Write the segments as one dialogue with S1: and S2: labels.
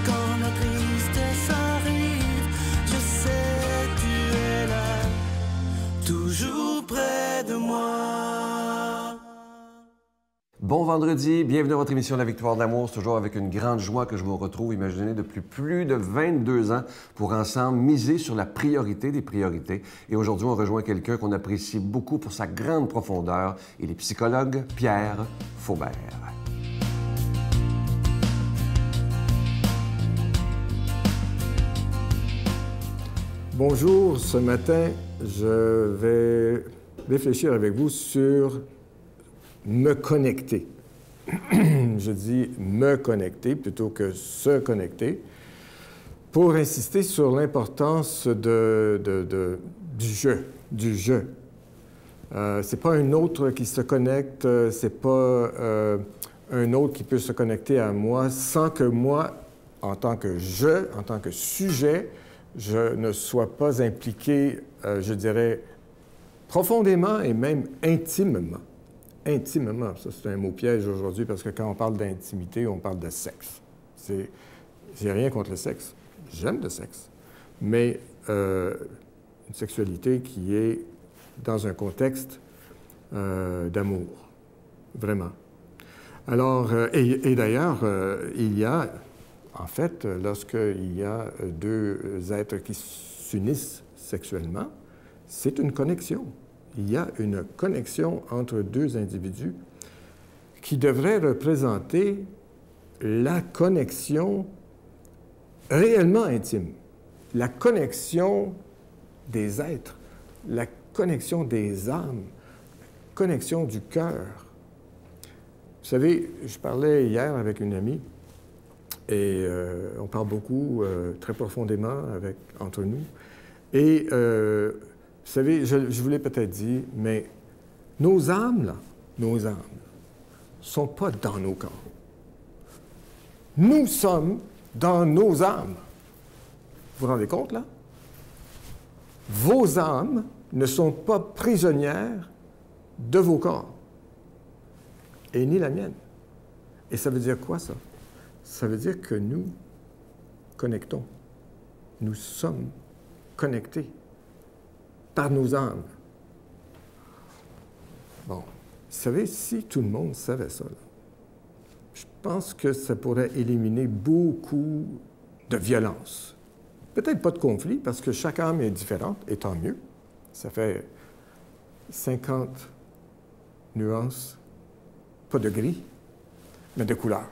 S1: Quand la tristesse arrive, je sais tu es là, toujours près de moi.
S2: Bon vendredi, bienvenue à votre émission La Victoire de l'amour. C'est toujours avec une grande joie que je vous retrouve, imaginez, depuis plus de 22 ans pour ensemble miser sur la priorité des priorités. Et aujourd'hui, on rejoint quelqu'un qu'on apprécie beaucoup pour sa grande profondeur. Il est psychologue Pierre Faubert.
S3: Bonjour, ce matin, je vais réfléchir avec vous sur me connecter. Je dis me connecter plutôt que se connecter, pour insister sur l'importance du jeu. C'est pas un autre qui se connecte, c'est pas un autre qui peut se connecter à moi sans que moi, en tant que en tant que sujet, je ne sois pas impliqué, je dirais, profondément et même intimement. Intimement, ça c'est un mot piège aujourd'hui parce que quand on parle d'intimité, on parle de sexe. J'ai rien contre le sexe, j'aime le sexe, mais une sexualité qui est dans un contexte d'amour, vraiment. Alors, et d'ailleurs, il y a, en fait, lorsqu'il y a deux êtres qui s'unissent sexuellement, c'est une connexion. Il y a une connexion entre deux individus qui devrait représenter la connexion réellement intime, la connexion des êtres, la connexion des âmes, la connexion du cœur. Vous savez, je parlais hier avec une amie et on parle beaucoup, très profondément entre nous. Et vous savez, je vous l'ai peut-être dit, mais nos âmes, là, nos âmes, ne sont pas dans nos corps. Nous sommes dans nos âmes. Vous vous rendez compte, là? Vos âmes ne sont pas prisonnières de vos corps. Et ni la mienne. Et ça veut dire quoi, ça? Ça veut dire que nous connectons. Nous sommes connectés par nos âmes. Bon, vous savez, si tout le monde savait ça, là, je pense que ça pourrait éliminer beaucoup de violence. Peut-être pas de conflit, parce que chaque âme est différente, et tant mieux. Ça fait 50 nuances, pas de gris, mais de couleurs.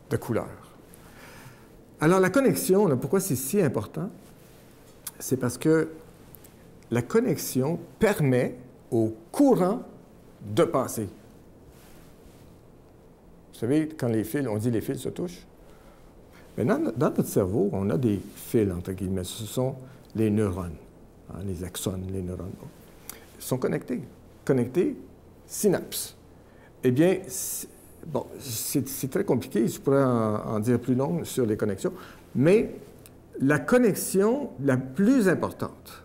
S3: De couleurs. Alors, la connexion, là, pourquoi c'est si important? C'est parce que la connexion permet au courant de passer. Vous savez, quand les fils, on dit les fils se touchent. Mais dans notre cerveau, on a des fils, entre guillemets. Ce sont les neurones, hein, les axones, les neurones. Ils sont connectés. Connectés, synapses. Eh bien, bon, c'est très compliqué. Je pourrais en dire plus long sur les connexions. Mais la connexion la plus importante,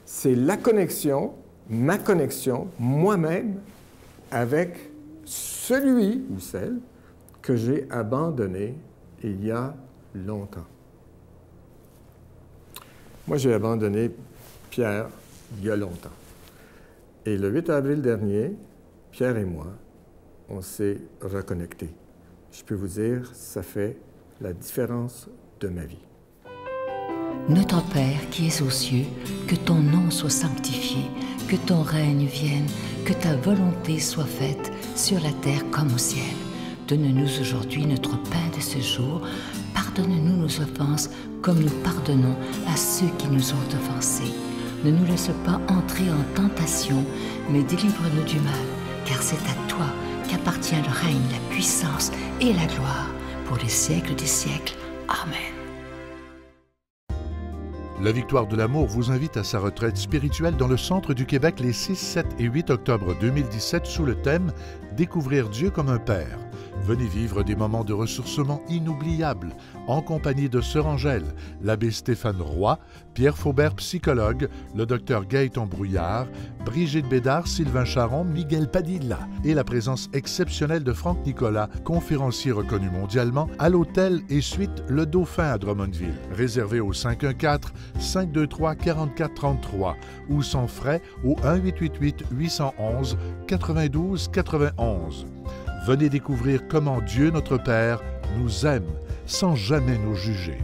S3: c'est la connexion, ma connexion, moi-même, avec celui ou celle que j'ai abandonné il y a longtemps. Moi, j'ai abandonné Pierre il y a longtemps. Et le 8 avril dernier, Pierre et moi, on s'est reconnectés. Je peux vous dire, ça fait la différence de ma vie.
S4: Notre Père qui es aux cieux, que ton nom soit sanctifié, que ton règne vienne, que ta volonté soit faite sur la terre comme au ciel. Donne-nous aujourd'hui notre pain de ce jour. Pardonne-nous nos offenses comme nous pardonnons à ceux qui nous ont offensés. Ne nous laisse pas entrer en tentation, mais délivre-nous du mal, car c'est à toi qu'appartient le règne, la puissance et la gloire pour les siècles des siècles. Amen.
S5: La Victoire de l'amour vous invite à sa retraite spirituelle dans le centre du Québec les 6, 7 et 8 octobre 2017 sous le thème « Découvrir Dieu comme un Père ». Venez vivre des moments de ressourcement inoubliables en compagnie de Sœur Angèle, l'abbé Stéphane Roy, Pierre Faubert, psychologue, le docteur Gaëtan Brouillard, Brigitte Bédard, Sylvain Charon, Miguel Padilla et la présence exceptionnelle de Franck Nicolas, conférencier reconnu mondialement, à l'hôtel et suite Le Dauphin à Drummondville. Réservé au 514-523-4433 ou sans frais au 1-888-811-92-91. Venez découvrir comment Dieu notre Père nous aime sans jamais nous juger.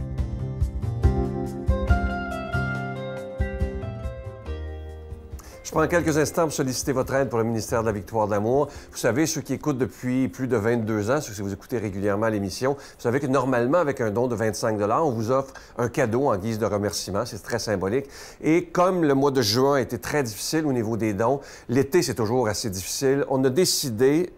S2: Je prends quelques instants pour solliciter votre aide pour le ministère de la Victoire de l'Amour. Vous savez, ceux qui écoutent depuis plus de 22 ans, ceux qui vous écoutez régulièrement l'émission, vous savez que normalement, avec un don de 25 $, on vous offre un cadeau en guise de remerciement. C'est très symbolique. Et comme le mois de juin a été très difficile au niveau des dons, l'été, c'est toujours assez difficile, on a décidé,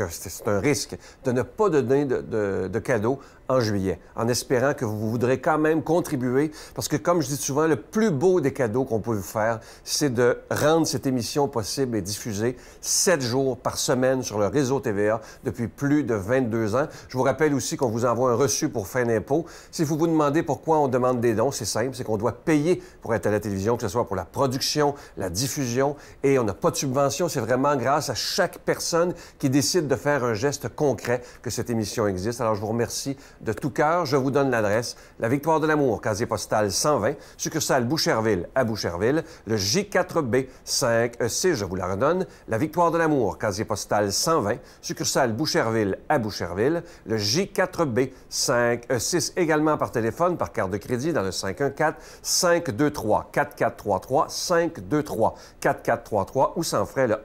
S2: c'est un risque, de ne pas donner de cadeaux en juillet, en espérant que vous voudrez quand même contribuer, parce que, comme je dis souvent, le plus beau des cadeaux qu'on peut vous faire, c'est de rendre cette émission possible et diffusée 7 jours par semaine sur le réseau TVA depuis plus de 22 ans. Je vous rappelle aussi qu'on vous envoie un reçu pour fin d'impôt. Si vous vous demandez pourquoi on demande des dons, c'est simple, c'est qu'on doit payer pour être à la télévision, que ce soit pour la production, la diffusion, et on n'a pas de subvention. C'est vraiment grâce à chaque personne qui décide de faire un geste concret que cette émission existe. Alors, je vous remercie de tout cœur. Je vous donne l'adresse. La Victoire de l'Amour, casier postal 120, succursale Boucherville à Boucherville, le J4B 5E6, je vous la redonne. La Victoire de l'Amour, casier postal 120, succursale Boucherville à Boucherville, le J4B 5E6, également par téléphone, par carte de crédit dans le 514-523-4433, 523-4433 ou sans frais le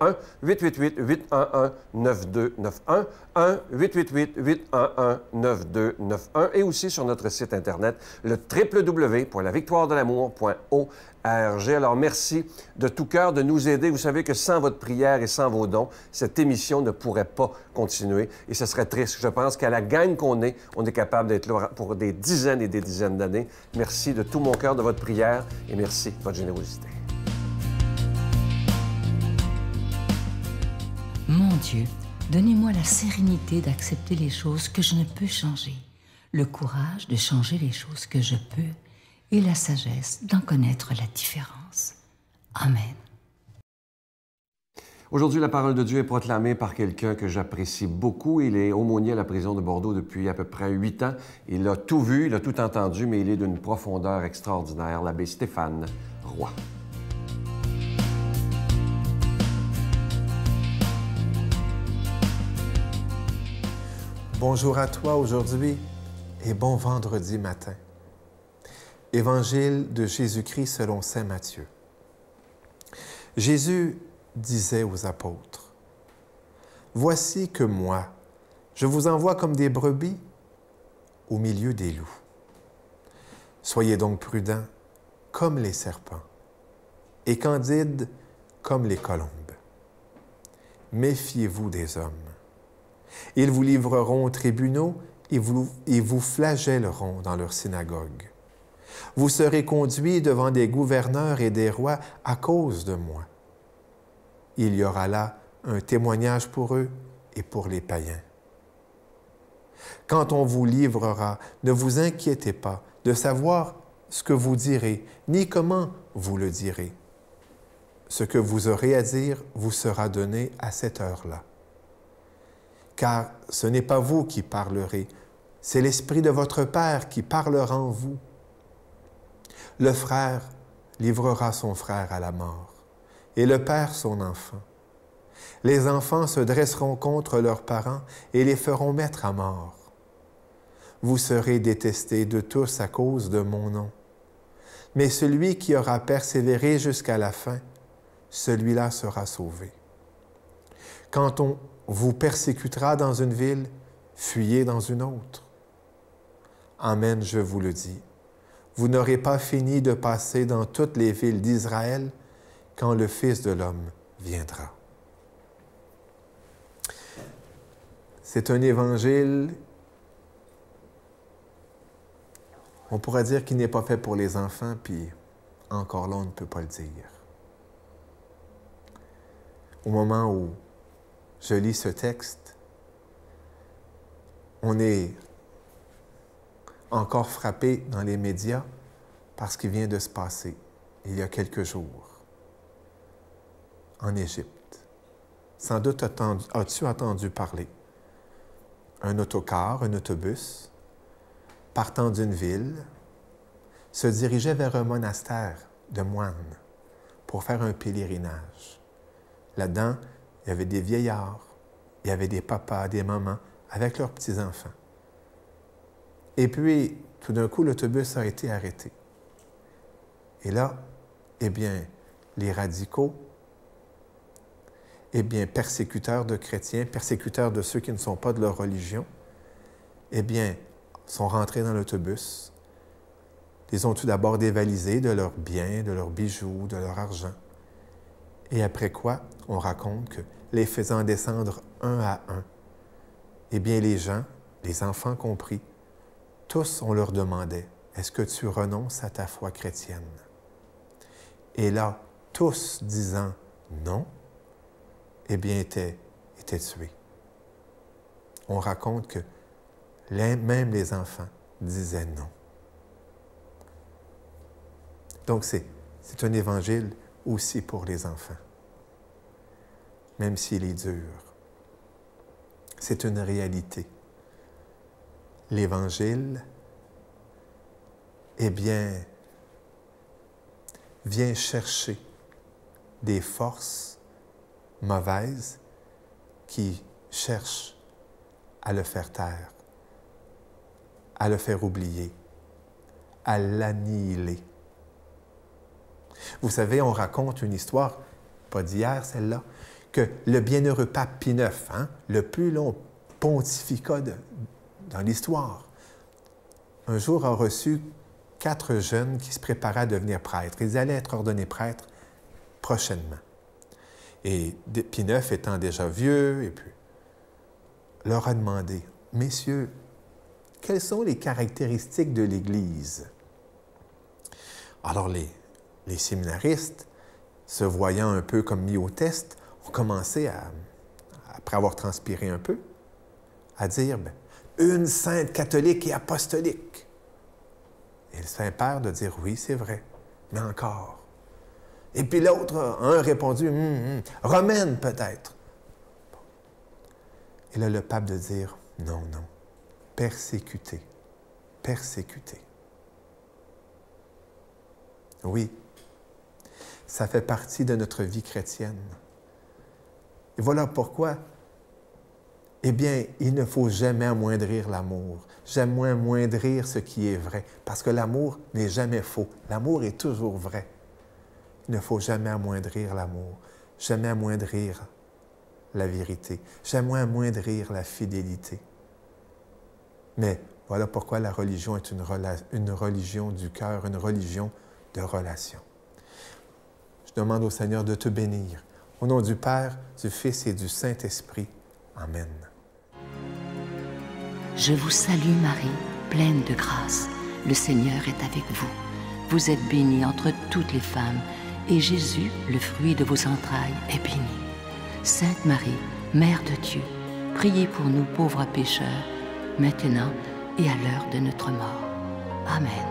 S2: 1-888-811-9291, 1-888-811-9291 et aussi sur notre site Internet, le www.lavictoiredelamour.org. Alors, merci de tout cœur de nous aider. Vous savez que sans votre prière et sans vos dons, cette émission ne pourrait pas continuer et ce serait triste. Je pense qu'à la gang qu'on est, on est capable d'être là pour des dizaines et des dizaines d'années. Merci de tout mon cœur de votre prière et merci de votre générosité.
S4: Mon Dieu, donnez-moi la sérénité d'accepter les choses que je ne peux changer, le courage de changer les choses que je peux et la sagesse d'en connaître la différence. Amen.
S2: Aujourd'hui, la parole de Dieu est proclamée par quelqu'un que j'apprécie beaucoup. Il est aumônier à la prison de Bordeaux depuis à peu près 8 ans. Il a tout vu, il a tout entendu, mais il est d'une profondeur extraordinaire, l'abbé Stéphane Roy.
S6: Bonjour à toi aujourd'hui et bon vendredi matin. Évangile de Jésus-Christ selon saint Matthieu. Jésus disait aux apôtres, « Voici que moi, je vous envoie comme des brebis au milieu des loups. Soyez donc prudents comme les serpents et candides comme les colombes. Méfiez-vous des hommes. Ils vous livreront aux tribunaux et vous flagelleront dans leurs synagogues. Vous serez conduits devant des gouverneurs et des rois à cause de moi. Il y aura là un témoignage pour eux et pour les païens. Quand on vous livrera, ne vous inquiétez pas de savoir ce que vous direz, ni comment vous le direz. Ce que vous aurez à dire vous sera donné à cette heure-là. Car ce n'est pas vous qui parlerez, c'est l'Esprit de votre Père qui parlera en vous. Le frère livrera son frère à la mort, et le père son enfant. Les enfants se dresseront contre leurs parents et les feront mettre à mort. Vous serez détestés de tous à cause de mon nom. Mais celui qui aura persévéré jusqu'à la fin, celui-là sera sauvé. Quand on vous persécutera dans une ville, fuyez dans une autre. Amen, je vous le dis. Vous n'aurez pas fini de passer dans toutes les villes d'Israël quand le Fils de l'homme viendra. C'est un évangile, on pourrait dire qu'il n'est pas fait pour les enfants, puis encore là, on ne peut pas le dire. Au moment où je lis ce texte, On est encore frappé dans les médias par ce qui vient de se passer il y a quelques jours en Égypte. Sans doute as-tu entendu parler. Un autocar, un autobus, partant d'une ville, se dirigeait vers un monastère de moines pour faire un pèlerinage. Là-dedans, il y avait des vieillards, il y avait des papas, des mamans, avec leurs petits-enfants. Et puis, tout d'un coup, l'autobus a été arrêté. Et là, eh bien, les radicaux, eh bien, persécuteurs de chrétiens, persécuteurs de ceux qui ne sont pas de leur religion, eh bien, sont rentrés dans l'autobus. Ils ont tout d'abord dévalisé de leurs biens, de leurs bijoux, de leur argent. Et après quoi, on raconte que, les faisant descendre un à un, eh bien, les gens, les enfants compris, tous, on leur demandait, « Est-ce que tu renonces à ta foi chrétienne? » Et là, tous disant « Non », eh bien, étaient tués. On raconte que même les enfants disaient non. Donc, c'est un évangile aussi pour les enfants, même s'il est dur. C'est une réalité. L'Évangile, eh bien, vient chercher des forces mauvaises qui cherchent à le faire taire, à le faire oublier, à l'annihiler. Vous savez, on raconte une histoire, pas d'hier celle-là, que le bienheureux pape Pie IX, le plus long pontificat dans l'histoire, un jour a reçu 4 jeunes qui se préparaient à devenir prêtres. Ils allaient être ordonnés prêtres prochainement. Et Pie IX étant déjà vieux, et puis leur a demandé, « Messieurs, quelles sont les caractéristiques de l'Église? » Alors les séminaristes, se voyant un peu comme mis au test, ont commencé après avoir transpiré un peu, à dire « Une sainte catholique et apostolique. » Et le Saint-Père de dire « Oui, c'est vrai, mais encore. » Et puis l'autre, un a répondu « Romaine peut-être. » Et là, le pape de dire « Non, non, persécuté, persécuté. » Oui, ça fait partie de notre vie chrétienne. Et voilà pourquoi, eh bien, il ne faut jamais amoindrir l'amour, jamais amoindrir ce qui est vrai, parce que l'amour n'est jamais faux. L'amour est toujours vrai. Il ne faut jamais amoindrir l'amour, jamais amoindrir la vérité, jamais amoindrir la fidélité. Mais voilà pourquoi la religion est une religion du cœur, une religion de relation. Je demande au Seigneur de te bénir. Au nom du Père, du Fils et du Saint-Esprit. Amen.
S4: Je vous salue Marie, pleine de grâce. Le Seigneur est avec vous. Vous êtes bénie entre toutes les femmes, et Jésus, le fruit de vos entrailles, est béni. Sainte Marie, Mère de Dieu, priez pour nous pauvres pécheurs, maintenant et à l'heure de notre mort. Amen.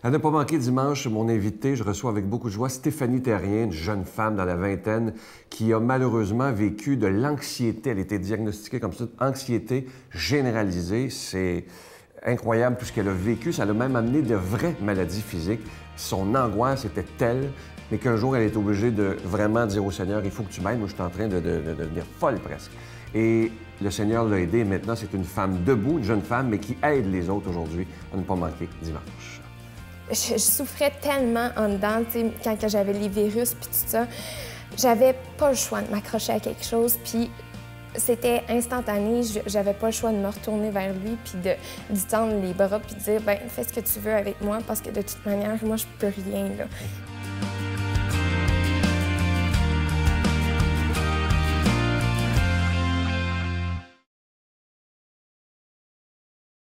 S2: À ne pas manquer dimanche, mon invité, je reçois avec beaucoup de joie Stéphanie Terrien, une jeune femme dans la vingtaine qui a malheureusement vécu de l'anxiété. Elle a été diagnostiquée comme ça, anxiété généralisée. C'est incroyable tout ce qu'elle a vécu. Ça l'a même amené de vraies maladies physiques. Son angoisse était telle, mais qu'un jour, elle est obligée de vraiment dire au Seigneur, il faut que tu m'aides. Moi, je suis en train de devenir folle presque. Et le Seigneur l'a aidée. Maintenant, c'est une femme debout, une jeune femme, mais qui aide les autres aujourd'hui. À ne pas manquer dimanche.
S7: Je souffrais tellement en dedans, quand j'avais les virus puis tout ça. J'avais pas le choix de m'accrocher à quelque chose, puis c'était instantané. J'avais pas le choix de me retourner vers lui puis de lui tendre les bras puis de dire « ben fais ce que tu veux avec moi parce que de toute manière, moi, je peux rien, là. »